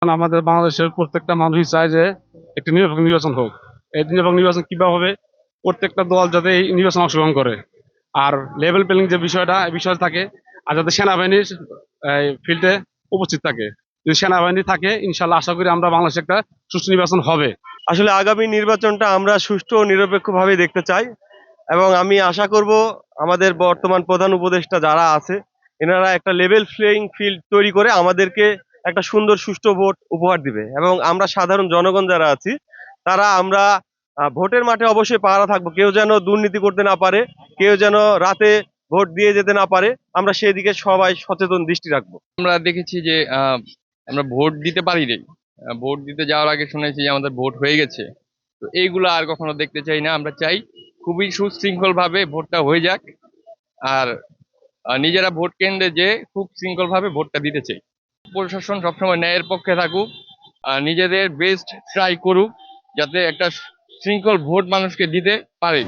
কারণ আমাদের বাংলাদেশের প্রত্যেকটা মানুষই চায় যে একটি নিরপেক্ষ নির্বাচন হোক। এই নিরপেক্ষ নির্বাচন কিভাবে হবে? প্রত্যেকটা দল যাতে এই নির্বাচন অংশগ্রহণ করে, আর লেভেল প্লেইং যে বিষয়টা এই বিষয় থাকে, আর যাতে সেনাবাহিনীর ফিল্ডে উপস্থিত থাকে। যদি সেনাবাহিনী থাকে, ইনশাল্লাহ আশা করি আমরা বাংলাদেশে একটা সুষ্ঠু নির্বাচন হবে। আসলে আগামী নির্বাচনটা আমরা সুষ্ঠু ও নিরপেক্ষভাবে দেখতে চাই, এবং আমি আশা করব আমাদের বর্তমান প্রধান উপদেষ্টা যারা আছে এনারা একটা লেভেল প্লেইং ফিল্ড তৈরি করে আমাদেরকে একটা সুন্দর সুষ্ঠু ভোট উপহার দিবে, এবং আমরা সাধারণ জনগণ যারা আছি তারা আমরা ভোটের মাঠে অবশ্যই পাহারা থাকবো। কেউ যেন দুর্নীতি করতে না পারে, কেউ যেন রাতে ভোট দিয়ে যেতে না পারে, আমরা সেই দিকে সবাই সচেতন দৃষ্টি রাখবো। আমরা দেখেছি যে আমরা ভোট দিতে পারি নাই। ভোট দিতে যাওয়ার আগে শুনেছি যে আমাদের ভোট হয়ে গেছে। তো এইগুলো আর কখনো দেখতে চাই না। আমরা চাই খুবই সুশৃঙ্খল ভাবে ভোটটা হয়ে যাক। আর নিজেরা ভোট কেন্দ্রে যে খুব শৃঙ্খল ভাবে ভোটটা দিতে চাই। প্রশাসন সবসময় ন্যায়ের পক্ষে থাকুক, আর নিজেদের বেস্ট ট্রাই করুক যাতে একটা শৃঙ্খল ভোট মানুষকে দিতে পারে।